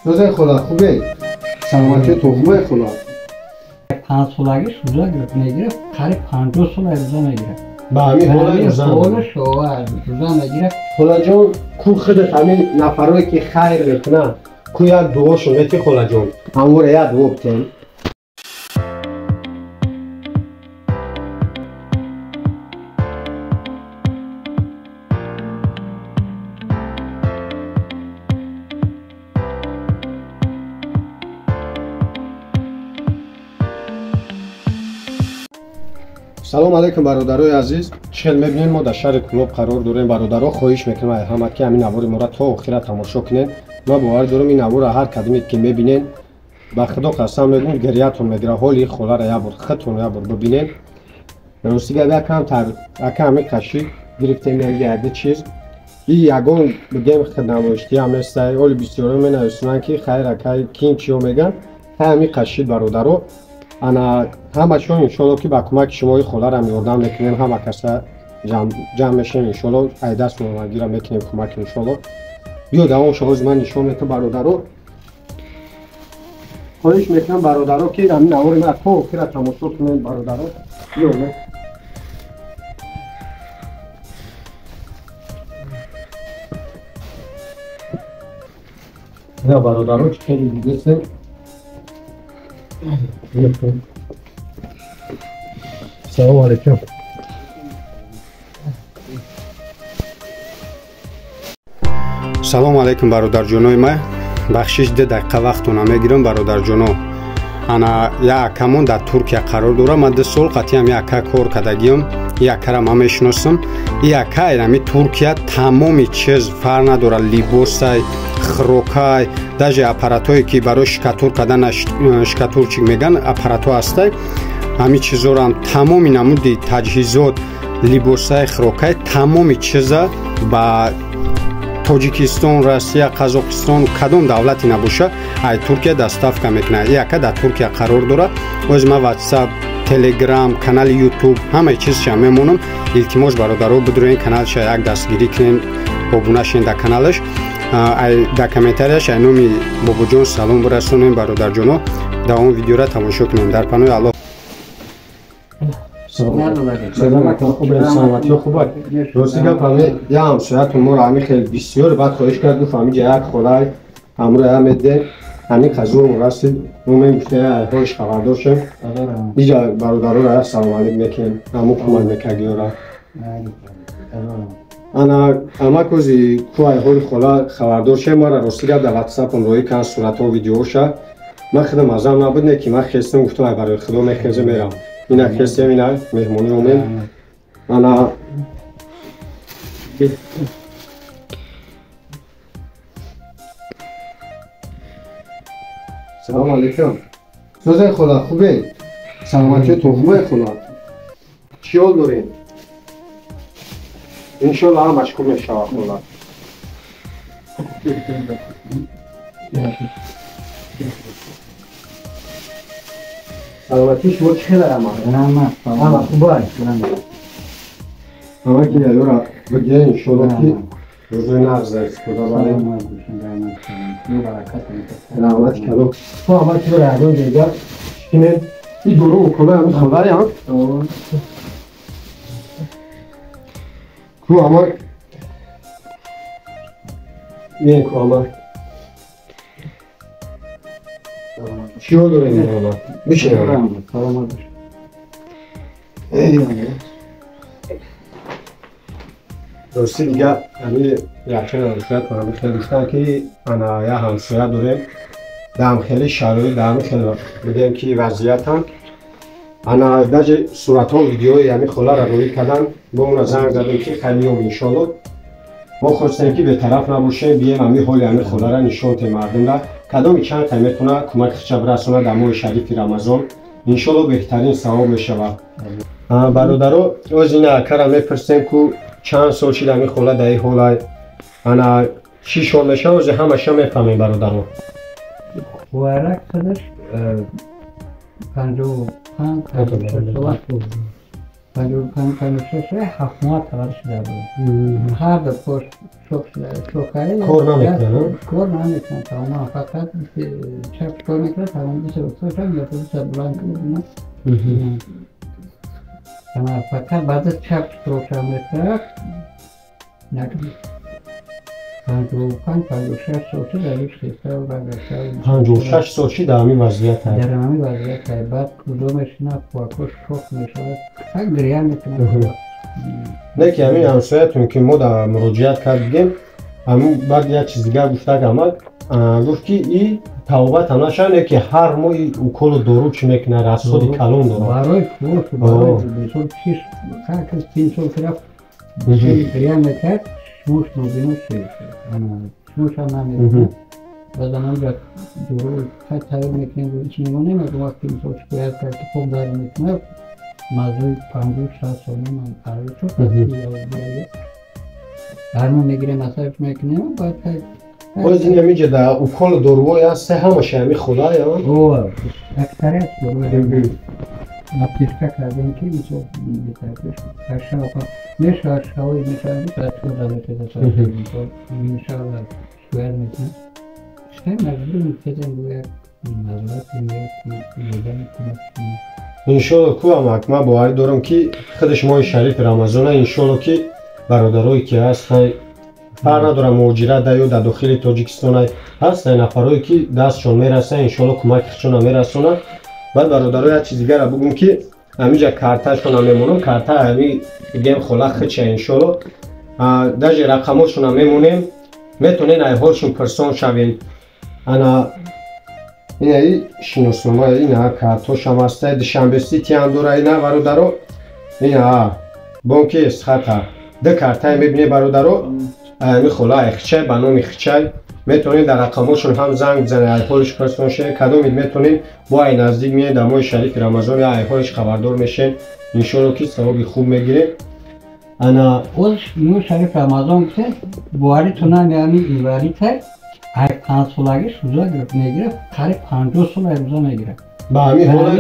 روزای خدا خوبه؟ سلامتی تو خوبه خدا؟ 5 سالگی روزا میگیره، قریب 50 سال روزا میگیره. با همین حالا روزا میگیره. خدا جان کو خودت همین نفرایی که خیر میکنن کو یک دعاشون میتی خدا جان امور یک دعا بتین. سلام علیکم برادرای عزیز. چهل میبینین ما در شهر کنوب قرار داریم. برادرها خواهش میکنم همه که همین نوار ما را تا آخر تماشا کنین. ما باور دارم این نوار هر کدومی که میبینین با خدا قسم میگم گریه‌تون میگیره. حالی خدا را یابر خودتون یابر ببینین. راستی یکم تر یکم قشی گرفتیم یه چیز این یگان بگم خدماشتی هم است. حالی بسیار من نوشتن که خیر اکای کین چیو میگن همین قشی برادرها انا همشون ان شاء الله که با کمک شما خدا را یاردم میکنیم. همه کسا جمع میشیم ان شاء الله ای دست ما گیرا میکنیم کمک ان شاء الله. بیا دوام شما من نشون میدم برادرها. خواهش میکنم برادرها که همین نوار ما تو که تماشا کنین برادرها. بیا نه برادرها چه خیلی دیگه است. سلام علیکم. سلام علیکم برادر جانای ما. بخشش 10 دقیقه وقتتون میگیرم برادر جانو. انا یا کمون در ترکیه قرار دارم. من 2 سال قطعی هم یک کار کردگیم. یک کارم هم میشناسم. یک کارم ترکیه تمامی چیز فرق نداره. لباسای خروکای даже аппаратҳое ки барои шикатур кардан шикатурчик меган аппаратҳо ҳастанд ҳамин чизоро ҳам тамоми намуди таҷҳизот либосаи хӯрокаи тамоми чиза ба тоҷикистон россия қазоқистон кадом давлати набоша ай туркия доставка мекунад. яка дар туркия қарор дорад. оз ман ватсап телеграм канали ютуб ҳамаи чизша мемонам. илтимос бародаро бидурен каналша як дастгирӣ кунен обуна шин дар каналаш. در کامنتارش نومی باباجان سلام برسونیم برادرجانو. دوام ویدیو را تماشا کنیم. در پناه الله. سلامتی خوبه. راستی که فهمید یه همسایتون ما را همین خیلی بسیار بعد خواهش کرد و فهمید یک خدای همراه هم میده همین خزور مرسید نومی گفته هایش خبردار شم اینجا برادرها را سلام علیکم میکنیم همون کمال میکردی را انا اما کوزی کوای هول خلا خبردار شه ما را راستی در واتساپ اون روی کان صورت و ویدیوشا من خودم ازم نبود نه که من خواستم گفتم برای خدا میخوام میرم اینا خواستم اینا مهمونی اومد انا سلام علیکم. روزای خدا خوبه؟ سلامتی تو خوبه خدا؟ چی حال دارین؟ انشالله هم مشکوم میشه خدا. سلامتی شما چه داره همه خوبه؟ همه که یه را بگه انشالله که روزای نغز است خدا برای سلامتی کلو تو همه که برای عدو دیگر اینه این دورو اکلو همه خبری هم کو ama niye ku ama şey olur yani ama bir şey var tamamdır. دوستی دیگه همین یکی نمیشه کنم خیلی دوستان که انا یا همسایه داریم دم خیلی شرایط دم خیلی میگم که وضعیت هم انا داجه صورت ها و ویدیوی همین خلا را روی کردن با اون زنگ زدیم که خیلی هم انشالله ما خواستیم که به طرف نباشیم بیایم همین حال همین خلا را نشان تیم مردم را کدام چند میتونه کمک خرچه برسونه در ماه شریف رمضان انشالله بهترین ثواب میشود. برادرها از این اکر میپرسیم که چند سال شده همین خلا در این حال انا 6 سال میشه از همه میفهمیم برادرها. ورک خودش 50 55 56 56 7 ماه تولد شده بود. هر دو پشت شوکاری کار نمیکنه؟ کار نمیکنه تمام، فقط چپ کار میکنه تمام بیشه بسوش هم یا پولیس بلند کنه تمام فقط بعد از چپ روشن میکنه نکنه 55 56 سالشه در روش خیسته و برگشته 56 سالشی در همین وضعیت هست. در همین وضعیت هست. بعد کدومش نه پاکوش شوک میشود فقط گریه میکنه. نه که همین همسایتون که ما در مراجعت کردیم همون بعد یه چیز دیگر گفته که آمد گفت که این توبت هم نشانه که هر ماه اوکل و دارو چی میکنه رسخود کلون داره برای فروش برای بیسول چیز خاکس 5 سال کرد گریه میکرد شموش نوبینو شد شموش هم نمیکنه بعد همونجا دارو خط تایید میکنیم و هیچ نمونه میگه وقتی این سال شکایت کرد که خوب داری میکنه مزوی 50-60 سالی من قرار چون کسی یا بیایه هرمون میگیریم مصرف میکنیم باید باز این همیشه در اوکل داروهای هست همش همی خدای هم؟ اوه اکثریت داروهای پیشکه کردیم که اینجا بیترکش هرشا میشه هرشاوی میشه بیترکش دارده که میشه شویر میکنه شکای مجبوریم کدیم روی مزارت میگم انشالله کو امک من باوری دارم که خودش ماه شریف رمضان انشالله که برادرایی که هستن فرق نداره مهاجرت در یا در داخل تاجیکستان هستن نفرایی که دستشون میرسه انشالله کمکشون میرسونه. بعد برادرای چیز دیگر را بگم که همینجا کارتاشون هم میمونم کارت همین گیم خلاق چه انشالله داج رقماشون هم میمونیم میتونین ایهاشون پرسون شوین. انا این شناسنامه این کارتاش هم هست دوشنبه سیتی هم داره اینا برادرو این بانک اسخطه ده کارتای میبینی برادرو می خلا اخچه بنام اخچه میتونین در رقماشون هم زنگ بزنید ایهالش پرسون شه کدوم میتونین با این نزدیک میاد در ماه شریف رمضان یا ایهالش خبردار میشین انشالله که ثوابی خوب میگیره. انا اولش ماه شریف رمضان که بواری تونم یعنی ایواری تر ای 5 سالگیش روزا میگیره قریب 50 سال روزا میگیره با همین حال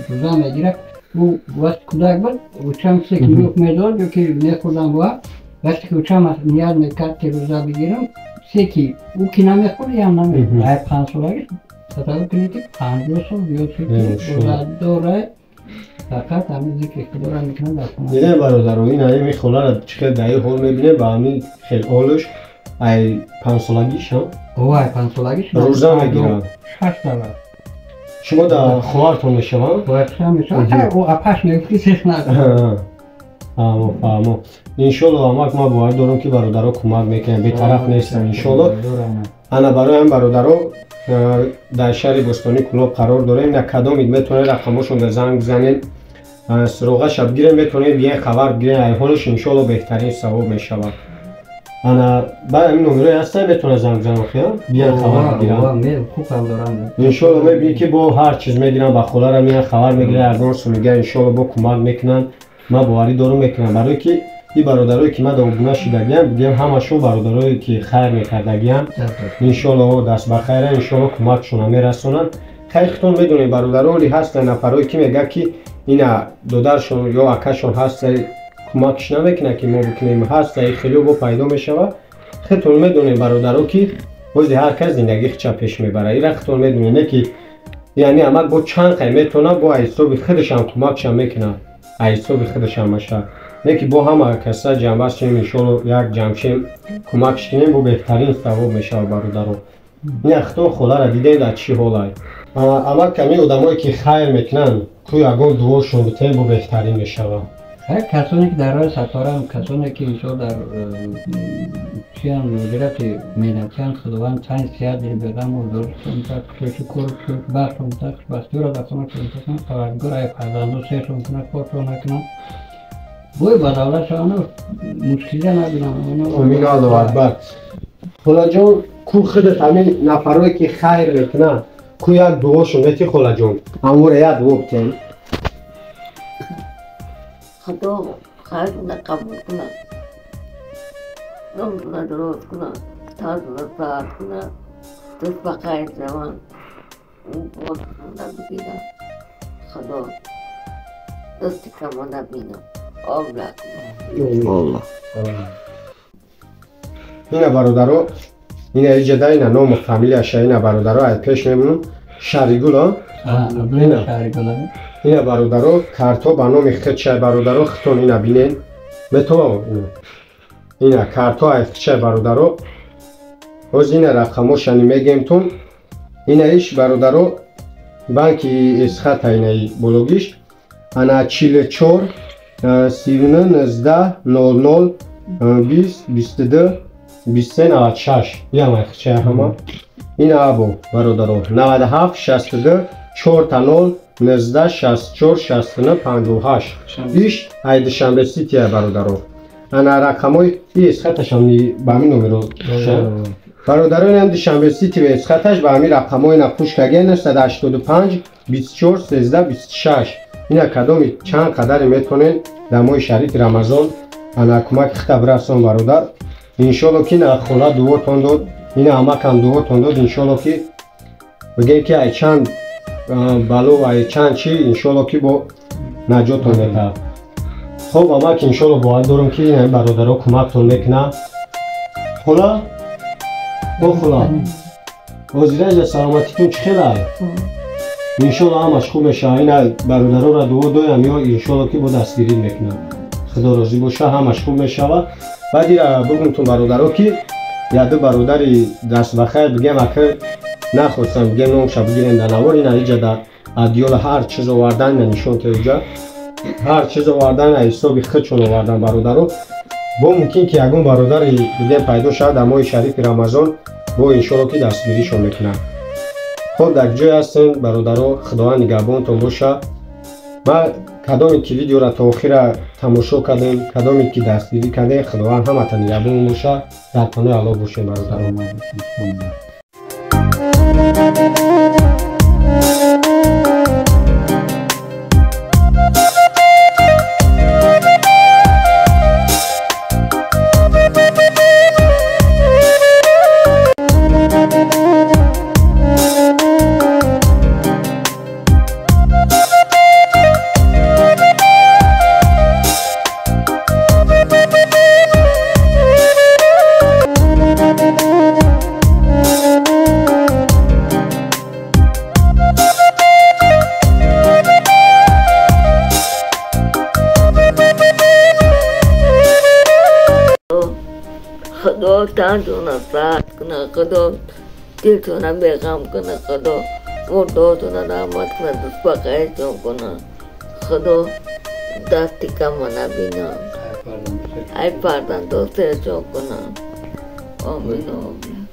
روزا میگیره او وقت کودک بود او چند سه کیلو میداد یا که نخوردم با وقتی که او چند نیاز میکرد که روزا بگیرم سه کی او که نمیخوره یا نمیخوره ای 5 سالگیش تصور کنید که 50 سال یا سه کی روزا داره فقط همین ذکر که دارم میکنم در خونه دیده برادر این همین میخوره را چقدر دهی حال میبینه با همین خیلی حالش ای 5 سالگیش هم؟ اوه ای 5 سالگیش روزا میگیرم 6 دلار شما در خواهرتون میشه هم؟ خواهرتون میشه او اپاش میفتی سیخ نداره فهمو انشالله امک ما باید دارم که برادرها کمک میکنم به طرف نیستم انشالله. انا برای هم برادرها در شهر بستانی کلاب قرار داریم نه کدامید میتونه رقماشون به زنگ بزنین سراغه شب گیریم میتونین بیاین خبر بگیرین ایحالش انشالله بهترین ثواب میشود. انا بعد این نمره هستن میتونه زنگ بزنن خیام بیاین خبر بگیرن انشالله میبینی که با هر چیز میگیرن با خدا را میان خبر میگیرن ارگانس میگن انشالله با کمک میکنن ما باوری دارم میکنم برای که این برادرایی که من در اوگونه شدگیم بگیم همشون برادرایی که خیر میکردگیم انشالله دست بخیر انشالله کمکشون هم میرسونن. خیلیتون میدونید برادرایی هستن نفرایی که میگه که اینا دادرشون یا اکاشون هست کمکش نمیکنه که ما بکنیم هست خیلی با پیدا میشود. خیلیتون میدونید برادرها که وقتی هر کس زندگی خودش پیش میبره این خیلیتون میدونید نه که یعنی عمل با چند خیلی میتونه با حساب خودش هم کمکش میکنه حساب خودش هم میشه نه که با همه کسا جمع شیم انشالله یک جمع شیم کمکش کنیم با بهترین ثواب میشه برادرها. این اختون خدا را دیدین در چی حال اما کمی آدمایی که خیر میکنن کوی اگه دعاشون بتیم با بهترین میشود. کسانی که در راه ستاره کسانی که اینجا در چیان مدیریت میدن خداوند چند سیاد دیر بدم و درستون تا کشی کور باشون تا باستی را دستان کنن خبرگار ای فرزندو سهشون کنن کارشون نکنن بوی بداولش آنو مشکلی نبینم امین الله اکبر. خدا جان کو خودت همین نفرایی که خیر میکنن کو یک دعاشون بتی خدا جان امور یک دعا بتین خدا خیر کنه قبول کنه نمونه درست کنه تاز ساعت کنه دست بخیر جوان بود کنه بگیره خدا دستی کما نبینم آب نکنم والله اینا برادرو اینا ایجاده اینا نام و فامیلیش اینا برادرو ای پیش میمونم شریگول ها بله شهرگل اینا برادرو کارتا با نام خدشه برادرو ختون اینا بینین متو اینا کارتا ای خدشه برادرو از اینا رقموشانی میگیم تون اینا ایش برادرو بانکی اسخط اینا بلوگیش انا 44 39 19 00 20 22 23 96 یا مخچه همه این ابو برادرو 97 62 4 تا 0 19 64 69 58 ایش ای دوشنبه سیتی برادرو انا رقمای ای اسخطش هم با همین نمرو برادران هم دوشنبه سیتی به اسخطش با همین رقمای نپوش کگین 185 24 13 26 اینا کدومی چند قدر میتونین در ماه شریف رمضان انا کمک خطب رسان برادر انشالله که نه خونه دوتون داد اینا همه کم دوتون داد انشالله که بگیم که ای چند بلو ای چند چی انشالله که با نجاتون میتر خب همه که انشالله باید دارم که این برادر کمکتون میکنه خلا با خلا وزیره سلامتیتون چه خیلی انشالله همش خوب میشه این برادرها را دویم یا انشالله که با دستگیری میکنن خدا راضی باشه همش خوب میشه و بعدی را بگم تو برادرها که یاد برادری دست بخیر بگم اکر نخواستم بگم نامش بگیریم در نوار این اینجا در ادیال هر چیز آوردن نشون تا اینجا هر چیز آوردن حسابی خودشون آوردن برادرها با ممکن که یگون برادری بگم پیدا شد در ماه شریف رمضان با انشالله که دستگیریشون میکنن خب در جای هستین برادرها خداوند نگهبانتون باشه ما کدامی که ویدیو را تا آخر تماشا کردیم کدامی که دستگیری کردیم خداوند همتون نگهبان باشه در پناه الله باشین برادرها خدا تنتون ساعت کنه خدا دلتون بیغم کنه خدا مرداتون رحمت کنه دست بخیرتون کنه خدا دستی کم نبینم ای پردن دوستیشون کنه آمین آمین